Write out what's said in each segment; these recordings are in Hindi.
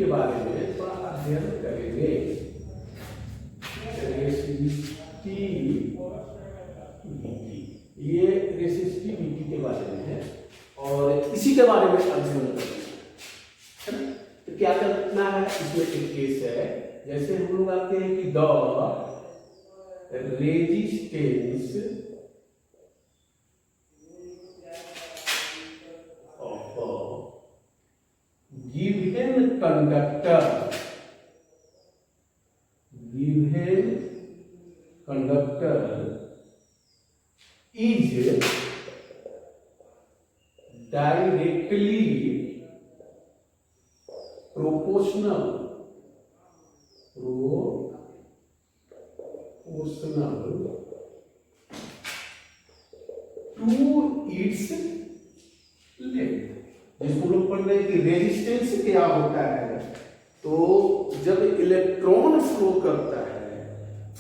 के बारे में थोड़ा अध्ययन करेंगे। रेसिस्टिविटी, ये रेसिस्टिविटी के बारे में है और इसी के बारे में अध्ययन करेंगे, है ना। तो क्या करना है, इसमें एक केस है, जैसे हम लोग आते हैं कि the resistance of given conductor is directly proportional to its length। जिसको लोग पढ़ रहे हैं कि रेजिस्टेंस क्या होता है, तो जब इलेक्ट्रॉन फ्लो करता है,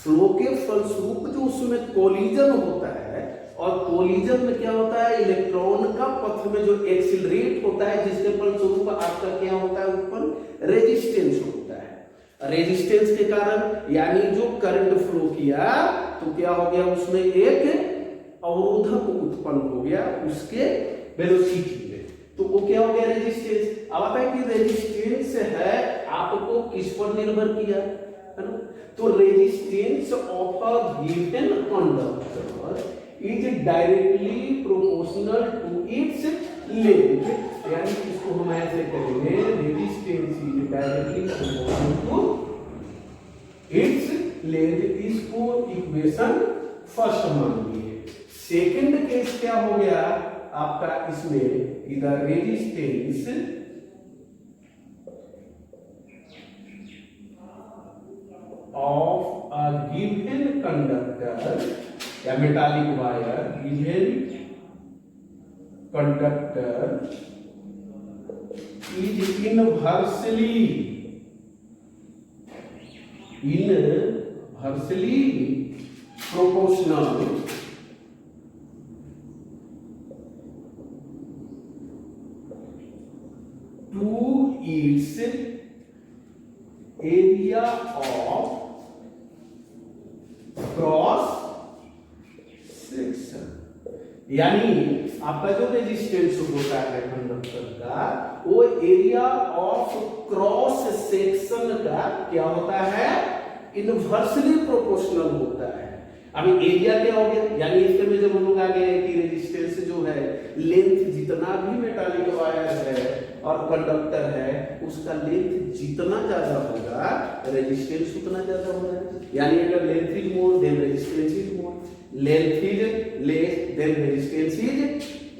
फ्लो के फलस्वरूप जो उसमें कोलिजन होता है, और कोलिजन में क्या होता है, इलेक्ट्रॉन का पथ में जो एक्सिलरेट होता है, जिसके फलस्वरूप आपका क्या होता है, ऊपर रेजिस्टेंस होता है। रेजिस्टेंस के कारण यानी जो करंट फ्लो किया तो क्या हो गया, उसमें एक अवरोधक उत्पन्न हो गया उसके वेलोसिटी में, तो वो क्या हो गया, रेजिस्टेंस। अब आता है कि रेजिस्टेंस है आपको किस पर निर्भर किया, है ना। तो resistance of a given conductor is directly proportional to its length, यानी इसको हम ऐसे करेंगे, resistance is directly proportional to its length. इसको इक्वेशन फर्स्ट मान लिए। सेकंड केस क्या हो गया आपका इसमें, इधर resistance of a given conductor या metallic wire, given conductor is inversely proportional to its area of cross section. यानी आपका जो रेजिस्टेंस होता है कंडक्टर का, वो एरिया ऑफ क्रॉस सेक्शन का क्या होता है, इनवर्सली प्रोपोर्शनल होता है। अभी एरिया क्या हो गया, यानी इसके में जब हम लोग आ गए कि रेजिस्टेंस जो है, लेंथ जितना भी मेटालिक वायर है और कंडक्टर है, उसका लेंथ जितना ज्यादा होगा रेजिस्टेंस उतना ज्यादा होगा। यानी अगर length is more than resistance is more, length is less than resistance is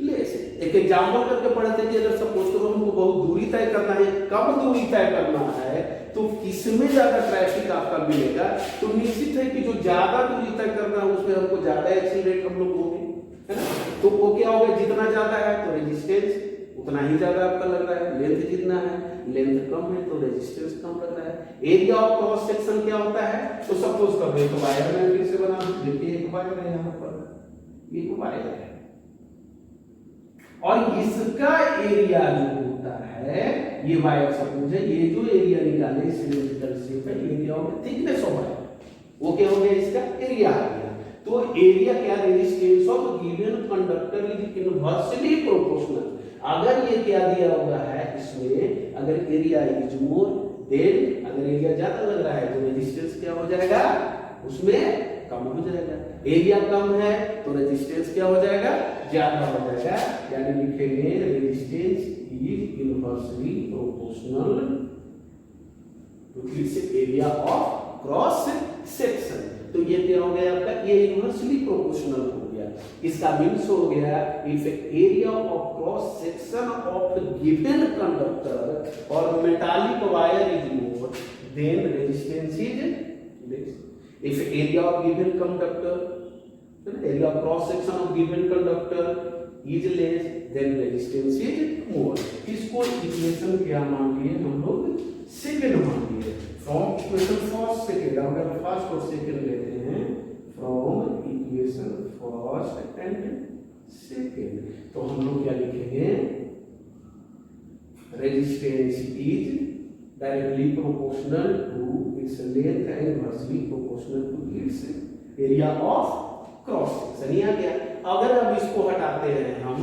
less. एक एग्जांपल करके पढ़ते कि अगर सपोज करो हमको बहुत दूरी तय करना है, कम दूरी तय करना है, तो किसमें ज्यादा ट्रैफिक आपका मिलेगा, तो निश्चित है कि जो ज्यादा दूरी तय करना है उसमें हमको ज्यादा एक्सीलरेट हम लोग होंगे, है ना। तो वो क्या होगा, जितना ज्यादा है तो रेजिस्टेंस उतना ही ज्यादा आपका लग रहा है, लेंथ जितना है, लेंथ कम है तो रेजिस्टेंस कम लग रहा है। एरिया ऑफ क्रॉस सेक्शन क्या होता है, तो सपोज कर दो, तो वायर में फिर से बना, देखिए एक वायर है यहाँ पर, एक वायर है और इसका एरिया जो होता है, ये वायर सपोज है, ये जो एरिया निकाले सिलेंड्रिकल शेप है, ये क्या होगा, थिकनेस ऑफ वायर, वो क्या हो गया, इसका एरिया आ गया। तो एरिया क्या, resistance of given conductor is inversely proportional. अगर ये क्या दिया हुआ है इसमें, अगर एरिया इज मोर देन, अगर एरिया ज्यादा लग रहा है तो रेजिस्टेंस क्या हो जाएगा, उसमें कम हो जाएगा। एरिया कम है तो रेजिस्टेंस क्या हो जाएगा, ज्यादा हो जाएगा। यानी लिखेंगे resistance is inversely proportional to its area of cross section. तो ये क्या हो गया आपका, ये इनवर्सली प्रोपोर्शनल हो गया। इसका मीन्स हो गया, if area of cross section of given conductor और metallic wire is more than resistance is less. If area of given conductor, area of cross section of given conductor is less than resistance is more. इसको इक्वेशन क्या मान लिए हम लोग, सेकंड मान लिए। फ्रॉम इक्वेशन फर्स्ट सेकंड, अगर फर्स्ट और सेकंड लेते हैं, from equation first and second, तो हम लोग क्या लिखेंगे, resistance is directly proportional to its length and inversely proportional to its area of cross section. ये आ गया। अगर अब इसको हटाते हैं, हम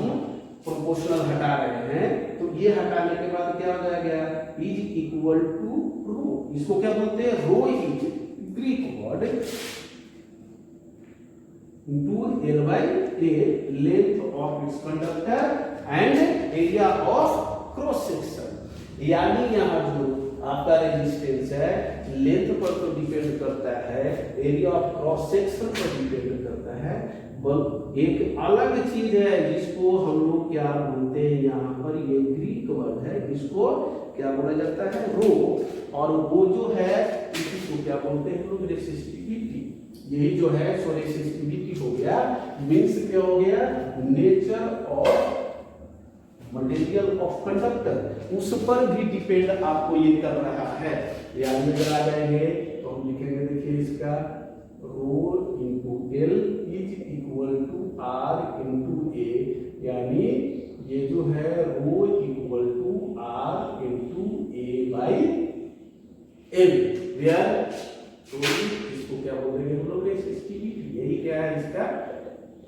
प्रोपोर्शनल हटा रहे हैं, तो ये हटाने के बाद क्या हो जाएगा, इज इक्वल टू रो। इसको क्या बोलते हैं, rho is Greek word into L by A, length of its conductor and area of cross section। यानी यहाँ जो आपका रेजिस्टेंस है लेंथ पर तो डिपेंड करता है, एरिया ऑफ क्रॉस सेक्शन पर डिपेंड करता है। एक अलग चीज है जिसको हम लोग क्या बोलते हैं, यहाँ पर ये ग्रीक वर्ड है, इसको क्या बोला जाता है, रो। और वो जो है इसको क्या बोलते हैं हम लोग, रेसिस्टिविटी। यही जो है सो रेसिस्टिविटी हो गया, मीन्स क्या हो गया, nature of material of conductor, उस पर भी डिपेंड आपको ये कर रहा है। याद में आ जाएंगे तो हम लिखेंगे, देखिए इसका rho into L is equal to R into A, यानी ये जो है rho equal to R into A by L, where तो इसको क्या बोलेंगे हम लोग, रेसिस्टिविटी। यही क्या है इसका,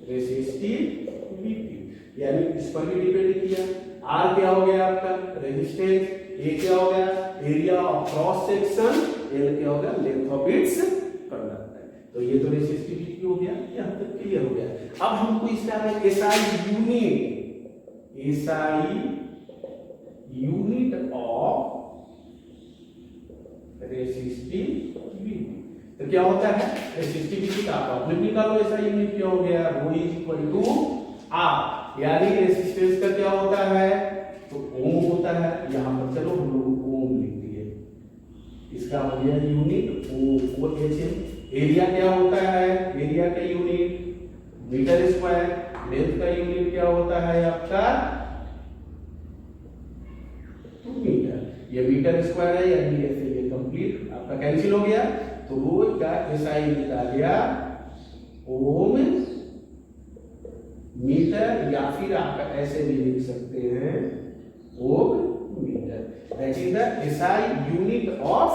रेसिस्टिविटी, यानी इस पर भी डिपेंड किया। आर क्या हो गया आपका रेजिस्टेंस, ए क्या हो गया area of cross section, L क्या हो गया लेंथ ऑफ इट्स कंडक्टर। तो ये तो रेसिस्टिविटी हो गया, यहां तक क्लियर हो गया। अब हमको इसका एसआई यूनिट ऑफ रेसिस्टिविटी। तो क्या होता है, रेसिस्टिविटी का प्रॉब्लम निकालो, ऐसा यूनिट क्या हो गया, रो इज इक्वल टू आर, यानी रेसिस्टेंस का क्या होता है, तो ओम होता है। यहां पर चलो हम लोग ओम लिख दिए, इसका हो गया यूनिट ओम, और एरिया क्या होता है, एरिया का यूनिट मीटर स्क्वायर, लेंथ का यूनिट क्या होता है आपका 2 मीटर। ये मीटर स्क्वायर है, यानी ऐसे ये कंप्लीट आपका कैंसिल हो गया। तो रो का एसआई निकाल गया ओम मीटर, या फिर आप ऐसे भी लिख सकते हैं ohm metre. That is the SI unit of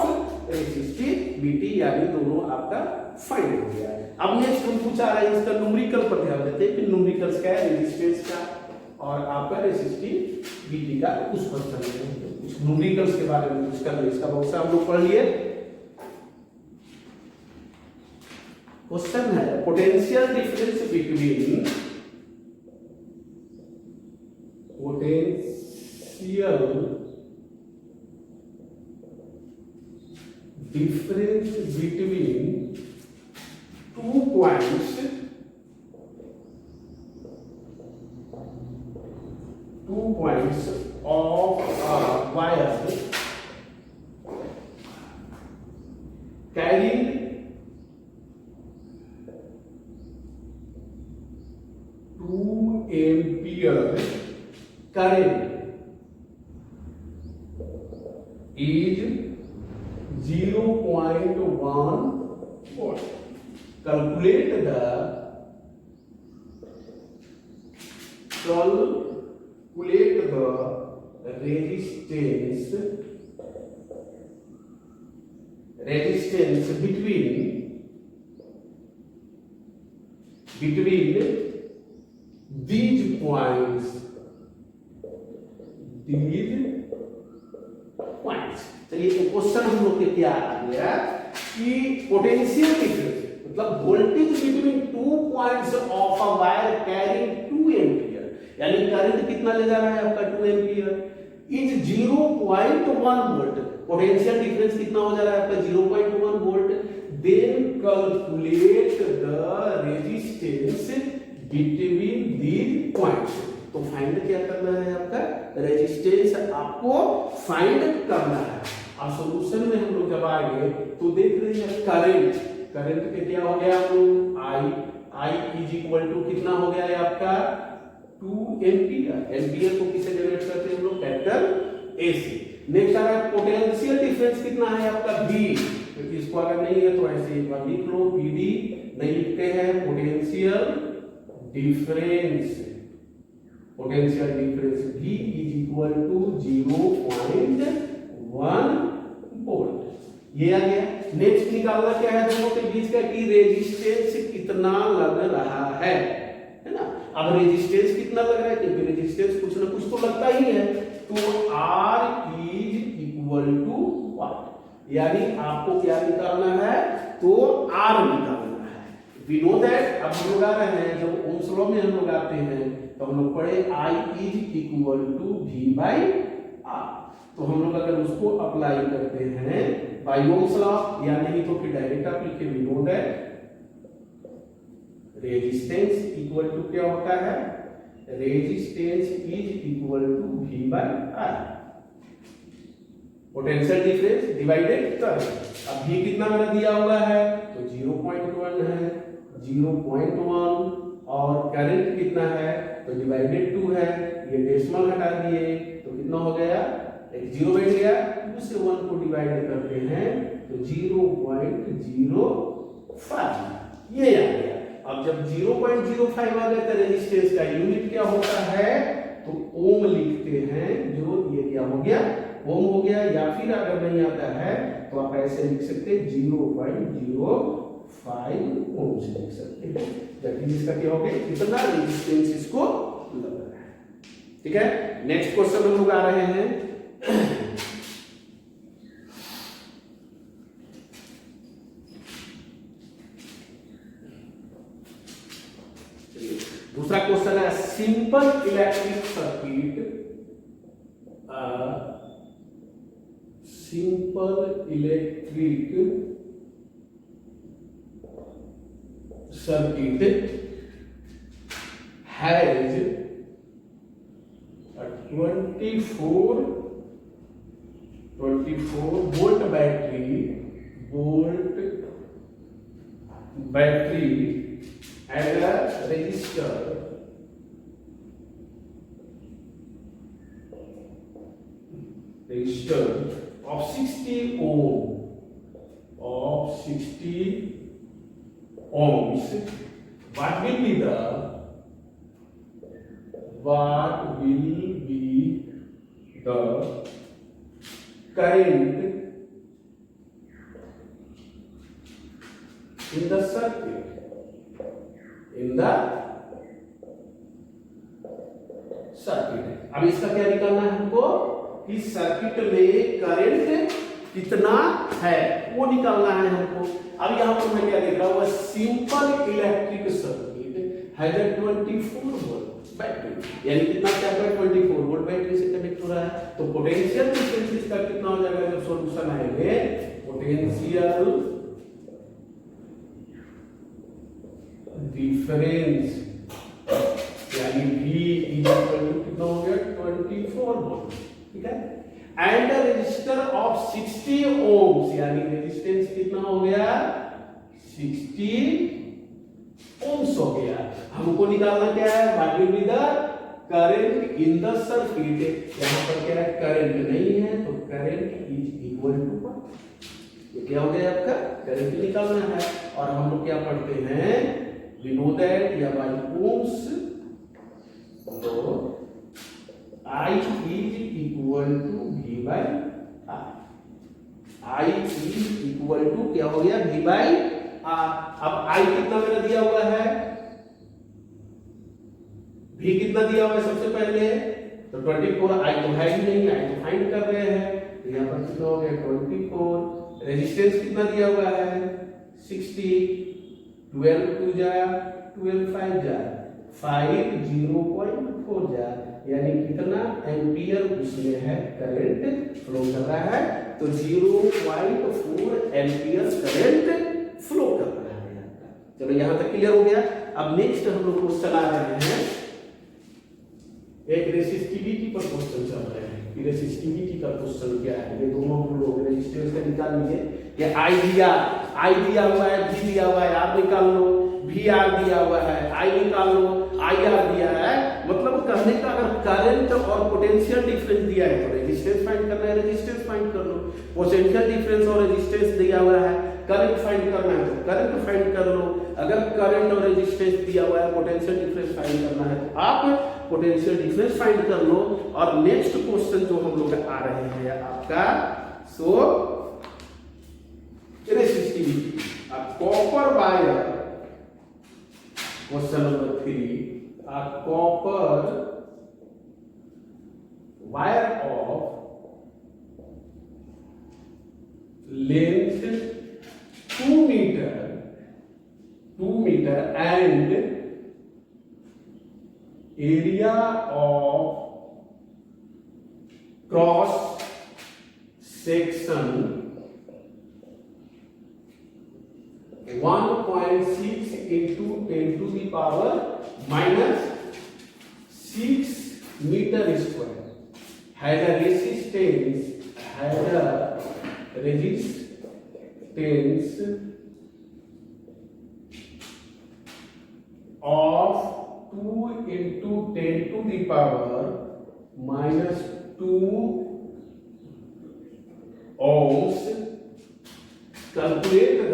resistivity, यानी दोनों आपका फाइंड हो गया है। अब नेक्स्ट हम पूछा रहा है इसका न्यूमेरिकल पर ध्यान देते हैं कि न्यूमेरिकल्स क्या है, रेजिस्टेंस का और आपका रेसिस्टिविटी का, उस पर चलते हैं। कुछ न्यूमेरिकल्स के बारे में कुछ कर ले, इसका बहुत सा हम लोग पढ़ लिए। क्वेश्चन है potential difference between two points of a wire carrying 2 ampere current is 0.1 volt. Calculate the resistance between these points. चलिए क्वेश्चन हम लोग के क्या आ गया कि पोटेंशियल डिफरेंस मतलब voltage between 2 points of a wire carrying 2 ampere, यानी करंट कितना ले जा रहा है आपका 2 ampere, is 0.1 volt. Potential difference कितना हो जा रहा है आपका 0.1 volt. Then calculate the resistance between these points. तो फाइंड क्या करना है आपका, रेजिस्टेंस आपको फाइंड करना है। अब सॉल्यूशन में हम लोग जब आएंगे तो देख रहे हैं करंट के क्या हो गया, I इज इक्वल टू कितना हो गया है आपका 2 एम्पीयर। एम्पीयर को किससे जनरेट करते हैं हम लोग, कैपिटल ए से। नेक्स्ट आ रहा है पोटेंशियल डिफरेंस कितना है आपका V, क्योंकि इसको अगर नहीं है तो ऐसे एक बार लिख लो, PD नहीं लिखते हैं, potential difference V is equal to 0.1 ये आ गया। नेक्स्ट निकालना क्या है दोनों के बीच का कि रेजिस्टेंस कितना लग रहा है ना। अब रेजिस्टेंस कितना लग रहा है क्योंकि रेजिस्टेंस कुछ ना कुछ तो लगता ही है। तो R is equal to what, यानी आपको क्या निकालना है, तो R निकालना है। वी नो दैट, अब हम लोग आ रहे हैं जब ओम्स लॉ में हम लोग आते हैं तो हम लोग पढ़े I is equal to V by R। तो हम लोग अगर उसको अप्लाई करते हैं बाय ओम्स लॉ, या नहीं तो फिर डायरेक्ट आप लिखे we know that resistance equal to क्या होता है, resistance is equal to V by R, potential difference divided current. अब V कितना मेरा दिया हुआ है, तो 0.1 है, 0.1, और करंट कितना है तो डिवाइडेड 2 है, ये डेसिमल हटा दिए तो कितना हो गया, एक 0 बैठ गया, 2 से 1 को डिवाइड करते हैं तो 0.05 ये आ गया। अब जब 0.05 आ गया तो रेजिस्टेंस का यूनिट क्या होता है, तो ओम लिखते हैं, जो ये क्या हो गया, ओम हो गया। या फिर अगर नहीं आता है तो आप ऐसे लिख सकते हैं 0.05 ओम से लिख सकते हैं, जबकि इसका क्या हो गया, कितना रेजिस्टेंस इसको लग रहा है। ठीक है, नेक्स्ट क्वेश्चन हम लोग आ रहे हैं। दूसरा क्वेश्चन है simple electric circuit, simple electric circuit has a 24 volt battery and a resistor of 60 ohms. What will be the current in the circuit? अब इसका क्या निकालना है हमको, कि सर्किट में करंट कितना है वो निकालना है हमको। अब यहाँ पर मैं क्या देख रहा हूँ, simple electric circuit has a 24 volt battery, यानी कितना क्या है, 24 वोल्ट बैटरी से कनेक्ट हो रहा है। तो पोटेंशियल डिफरेंस इसका कितना हो जाएगा जब सॉल्यूशन आएंगे, पोटेंशियल डिफरेंस यानी V इक्वल टू कितना हो गया, 24 वोल्ट। ठीक है, and a resistor of 60 ohms, यानी रेजिस्टेंस कितना हो गया, 60 ओम्स हो गया। हमको निकालना क्या है, what will be the current in the circuit. यहां पर क्या है, करंट नहीं है तो करंट इज इक्वल टू, ये क्या हो गया आपका, करंट निकालना है। और हम लोग क्या पढ़ते हैं, वी नो दैट या बाय ओम्स, तो I is equal to V by R, I is equal to क्या हो गया, V by R। अब I कितना मेरा दिया हुआ है, V कितना दिया हुआ है सबसे पहले, तो 24, I तो है ही नहीं, I तो फाइंड कर रहे हैं, तो यहाँ पर कितना हो गया 24। रेजिस्टेंस कितना दिया हुआ है 60, 12 2 जा 12 5 जा 5 0.4 जा, यानी कितना एम्पियर उसमें है करंट फ्लो कर रहा है, तो 0.4 एम्पियर करंट फ्लो कर रहा है। चलो यहां तक क्लियर हो गया। अब नेक्स्ट हम लोग क्वेश्चन आ रहे हैं, एक रेसिस्टिविटी पर क्वेश्चन चल रहे हैं कि रेसिस्टिविटी का क्वेश्चन क्या है। ये दोनों हम लोग रेजिस्टेंस का निकाल लीजिए, ये आई दिया हुआ है, V दिया हुआ है, R निकाल लो, VR दिया हुआ है, I निकाल लो, IR दिया है। मतलब कहने का अगर करंट और पोटेंशियल डिफरेंस दिया है तो रेजिस्टेंस फाइंड करना है, रेजिस्टेंस फाइंड कर लो। पोटेंशियल डिफरेंस और रेजिस्टेंस दिया हुआ है, करंट फाइंड करना है तो करंट फाइंड कर लो। अगर करंट और रेजिस्टेंस दिया हुआ है, पोटेंशियल डिफरेंस फाइंड करना है तो आप पोटेंशियल डिफरेंस फाइंड कर लो। और नेक्स्ट क्वेश्चन जो हम लोग आ रहे हैं आपका, so resistivity, a copper wire, question number 3, a copper wire of length 2 meter and area of cross section 1.6 into 10 to the power minus 6 meter square had a resistance of 2 into 10 to the power minus 2 ohms. Calculate the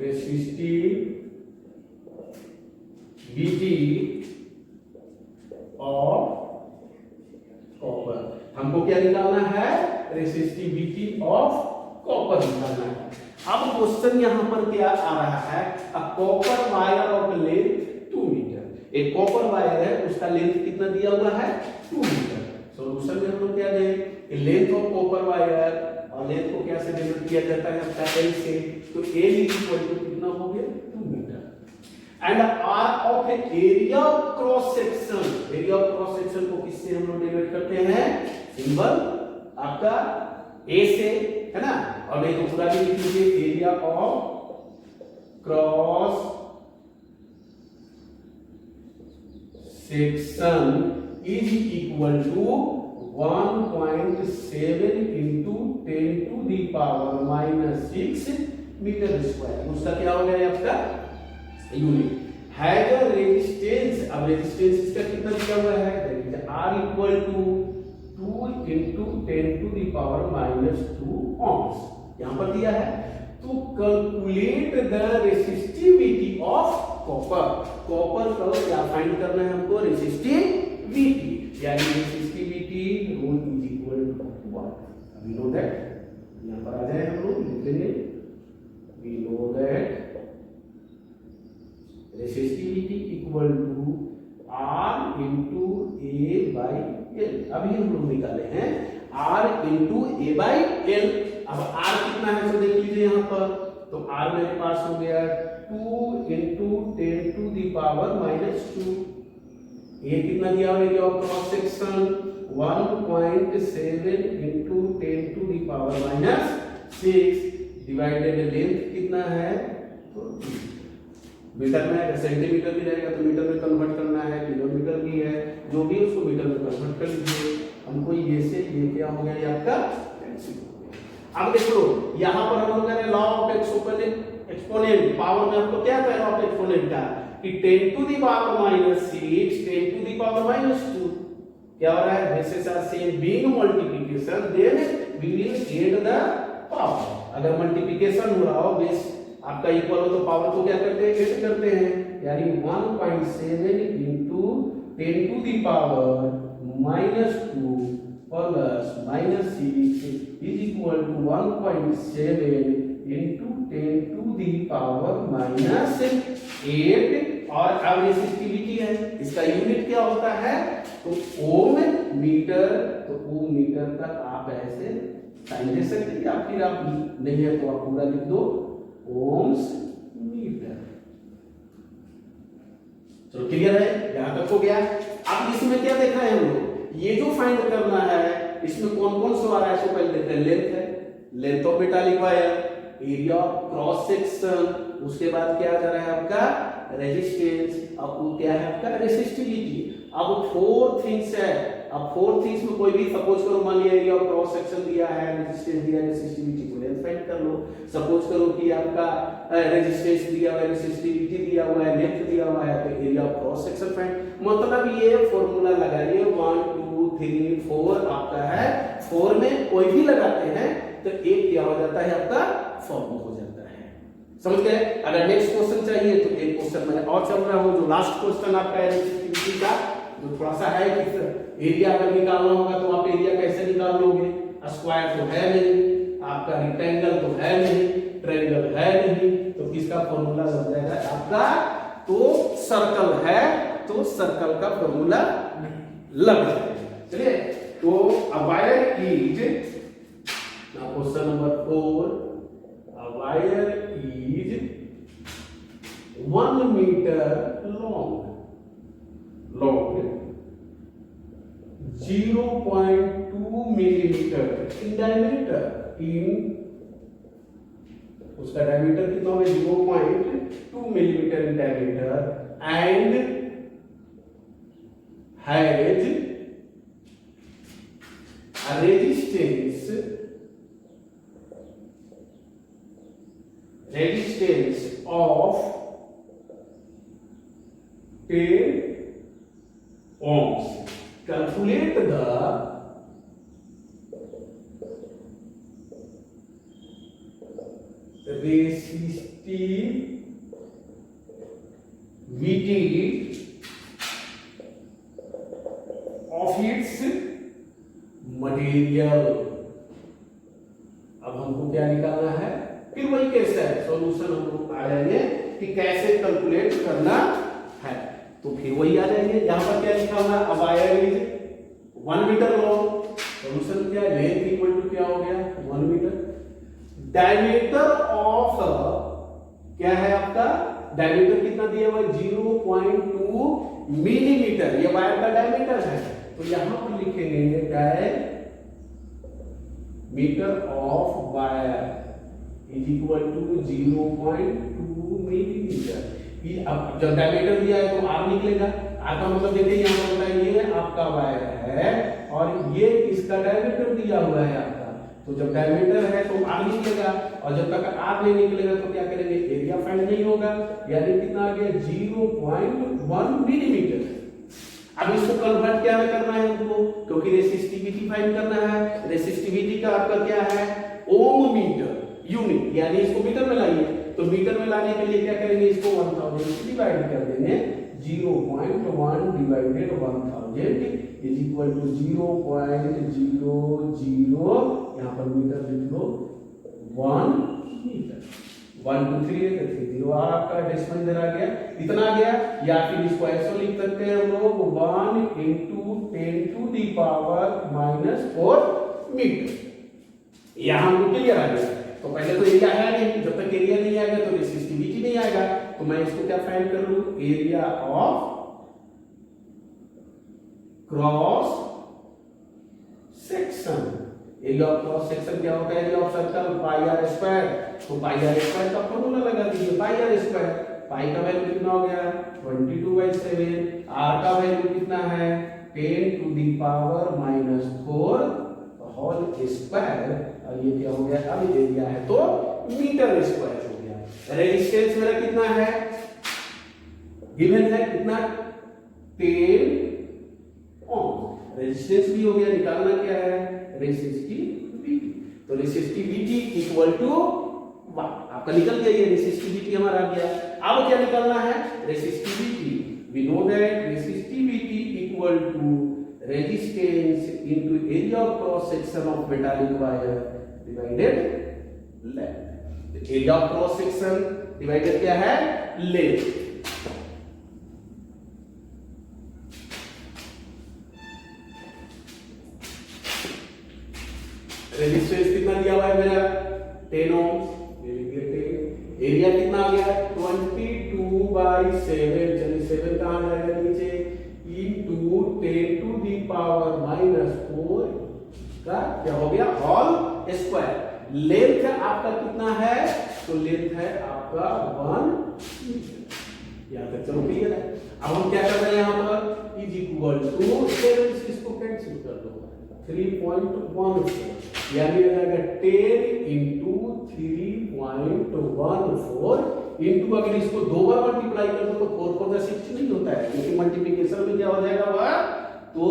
resistivity of copper. हमको क्या निकालना है? रेसिस्टिविटी ऑफ कॉपर निकालना है। अब क्वेश्चन यहां पर क्या आ रहा है? A copper wire of length 2 metre, एक कॉपर वायर है, उसका लेंथ कितना दिया हुआ है? 2 मीटर। सॉल्यूशन में हम लोग क्या दें कि लेंथ ऑफ कॉपर वायर और लेंथ को क्या से डिनोट किया जाता है? आपका L से। तो L इक्वल टू कितना हो गया? 2 metre. And R of area of cross section, area of cross section को किससे हम लोग डिनोट करते हैं? सिंबल आपका A से, है ना? और नहीं तो पूरा भी लिख लीजिए, area of cross section is equal to 1.7 into 10 to the power minus 6 metre square. उसका क्या हो गया आपका? Unit has a resistance. अब रेजिस्टेंस इसका कितना दिया हुआ है? That is R equal to 2 into 10 to the power minus 2 ohms यहां पर दिया है। तो calculate the resistivity of copper. Copper का क्या फाइंड करना है हमको? रेसिस्टिविटी, यानी resistivity ρ is equal to what? We know that, यहां पर आ जाए हम लोग लिख लेंगे, we know that resistivity equal to R into A by L। अभी हम लोग निकाले हैं R into A by L। अब R कितना है तो देख लीजिए यहाँ पर, तो R मेरे पास हो गया 2 into 10 to the power minus 2। ये कितना दिया हुआ है? Cross section 1.7 into 10 to the power minus 6 divided length कितना है? तो मीटर में है, सेंटीमीटर भी रहेगा तो मीटर में कन्वर्ट करना है, किलोमीटर भी है, जो भी उसको मीटर में कन्वर्ट कर लीजिए। हमको ये से ये क्या हो गया? ये आपका कैंसिल हो गया। अब देख लो यहां पर हम लोग करें लॉ ऑफ एक्सपोनेंट। पावर में हमको क्या कह रहा है एक्सपोनेंट का? कि 10 to the power minus 6 10 to the power minus 2 क्या हो रहा है? bases are same, being multiplication then we will add the power। अगर मल्टीप्लिकेशन हो रहा हो, बेस आपका इक्वल हो, तो पावर को क्या करते हैं? ऐड करते हैं, यानी 1.7 into 10 to the power minus 2 plus minus 6 is equal to 1.7 into 10 to the power minus 8। और अब रेसिस्टिविटी है, इसका यूनिट क्या होता है? तो ओम मीटर। तो ओम मीटर तक आप ऐसे साइन दे सकते हैं, या फिर आप नहीं है तो आप पूरा लिख दो ओम्स मीटर। चलो क्लियर है, यहां तक हो गया। अब इसमें क्या देख रहे हैं हम लोग? ये जो फाइंड करना है इसमें कौन कौन सा आ रहा है? इसको पहले देखते हैं। लेंथ है, length of metallic wire, area of cross section, उसके बाद क्या जा रहा है आपका? रेजिस्टेंस, अब क्या है आपका? रेसिस्टिविटी। अब 4 थिंग्स है। अब 4 थिंग्स में कोई भी सपोज करो, मान लिया एरिया ऑफ क्रॉस सेक्शन दिया है, रेजिस्टेंस दिया है, रेसिस्टिविटी को लेंथ फाइंड कर लो। सपोज करो कि आपका रेजिस्टेंस दिया हुआ है, रेसिस्टिविटी दिया हुआ है, लेंथ दिया हुआ है, तो area of cross section find. मतलब ये फॉर्मूला लगाइए 1 2 3 4 आपका है। 4 में कोई भी लगाते हैं तो एक क्या हो जाता है? आपका फॉर्म हो जाता है। समझ गए। अगर नेक्स्ट क्वेश्चन चाहिए तो एक क्वेश्चन मैंने और चल रहा हूँ, जो लास्ट क्वेश्चन आपका है रेसिस्टिविटी का, जो थोड़ा सा है कि एरिया अगर निकालना होगा तो आप एरिया कैसे निकाल लोगे, स्क्वायर तो है नहीं, आपका रेक्टेंगल तो है नहीं, ट्रायंगल है नहीं, तो किसका फॉर्मूला लग जाएगा आपका, तो सर्कल है तो सर्कल का फॉर्मूला लग जाएगा। चलिए, तो a wire is, now question number 4, a wire is 1 meter long, 0.2 millimeter in diameter, उसका डायमीटर कितना होगा, 0.2 millimeter in diameter, and has a resistance of 10 ohms. Calculate the resistivity of its material. अब हमको क्या निकालना है, फिर वही केस है, सॉल्यूशन हम लोग आ जाएंगे कि कैसे कैलकुलेट करना है, तो फिर वही आ जाएंगे। यहां पर क्या लिखा हुआ है, a wire is 1 metre long, solution क्या है, लेंथ इक्वल टू क्या हो गया 1 मीटर, डायमीटर ऑफ क्या है आपका, डायमीटर कितना दिया हुआ है 0.2 मिलीमीटर, ये वायर का डायमीटर है, तो यहां पर लिखेंगे diameter of wire is equal to 0.2 millimetre. अब जब डायमीटर दिया है तो आर निकलेगा, आर का मतलब देखिए यहां पर बताइए आपका वायर है और ये इसका डायमीटर दिया हुआ है आपका, तो जब डायमीटर है तो आर निकलेगा, और जब तक आर नहीं निकलेगा तो क्या करेंगे, एरिया फाइंड नहीं होगा, यानी कितना आ गया 0.1 मिलीमीटर। अब इसको कन्वर्ट क्या में करना है हमको, क्योंकि रेसिस्टिविटी फाइंड करना है, रेसिस्टिविटी का आपका क्या है ओम मीटर यूनिट, यानी इसको मीटर में लाइए, तो मीटर में लाने के लिए क्या करेंगे, इसको 1000 से डिवाइड कर देंगे, 0.1 डिवाइडेड 1000 इज इक्वल टू 0.00, यहां पर मीटर लिख लो 1 मीटर, 1 2 3 है तो 0 आपका डेसिमल इधर आ गया, इतना आ गया, या फिर इसको ऐसे लिख सकते हैं हम लोग 1 into 10 to the power -4 metre. यहां हमको क्लियर आ गया, तो पहले तो एरिया है नहीं, जब तक एरिया नहीं आएगा तो रेसिस्टिविटी नहीं आएगा, तो मैं इसको क्या फाइंड कर लूं, area of cross section, area of cross section क्या होता है, area of circle pi r square, तो पाई आर स्क्वायर का फॉर्मूला लगा दीजिए, पाई आर स्क्वायर, पाई का वैल्यू कितना हो गया 22/7, आर का वैल्यू कितना है 10 to the power -4 whole square, और ये क्या हो गया, अब एरिया है तो मीटर स्क्वायर हो गया। रेजिस्टेंस मेरा कितना है, गिवन है कितना 10 ओम, रेजिस्टेंस भी हो गया, निकालना क्या है रेसिस्टिविटी, तो रेसिस्टिविटी इक्वल टू आपका निकल गया, ये रेसिस्टिविटी हमारा आ गया। अब क्या निकालना है, resistivity, we know that resistivity equal to resistance into area of cross section of metallic wire divided length, area of cross section divided क्या है लेंथ। रेजिस्टेंस कितना दिया हुआ है मेरा 10 ओम, एरिया कितना आ गया 22/7, चलिए 7 कहां जाएगा नीचे, इनटू 10 to the power -4 का क्या हो गया होल स्क्वायर। लेंथ आपका कितना है, तो लेंथ है आपका 1 मीटर, यहां तक चलो क्लियर है। अब हम क्या कर रहे हैं यहां पर इज इक्वल टू 7 से इसको कैंसिल कर दो 3.14, यानी हो जाएगा 10 into 3.14 इंटू, अगर इसको दो बार मल्टीप्लाई कर दो तो 4 4 60 नहीं होता है, क्योंकि मल्टीप्लिकेशन में क्या हो जाएगा वह तो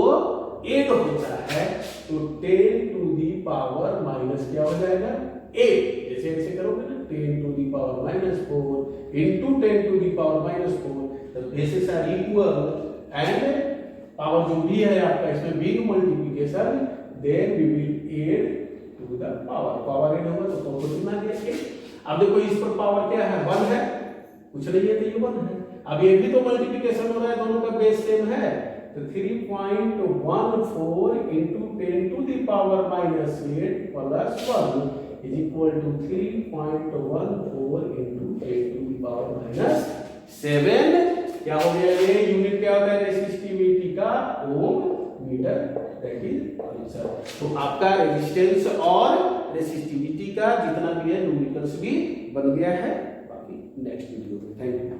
8 होता है, तो 10 to the power माइनस क्या हो जाएगा 8, जैसे ऐसे करोगे ना 10 to the power minus 4 into 10 to the power minus 4. The bases are equal and power जो भी है आपका इसमें big multiplication, then we will add to the power add होगा तो पावर कितना दिया 8। अब देखो इस पर पावर क्या है 1 है, कुछ नहीं है तो ये 1 है। अब ये भी तो मल्टीप्लिकेशन हो रहा है, दोनों का बेस सेम है तो 3.14 into 10 to the power minus 8 plus 1 is equal to 3.14 into 10 to the power minus 7। क्या हो गया ये यूनिट क्या होता है रेसिस्टिविटी का ओम मीटर, दैट इज आंसर। तो आपका रेजिस्टेंस और रेसिस्टिविटी का जितना भी है न्यूमेरिकल्स भी बन गया है। बाकी नेक्स्ट वीडियो में। Thank you.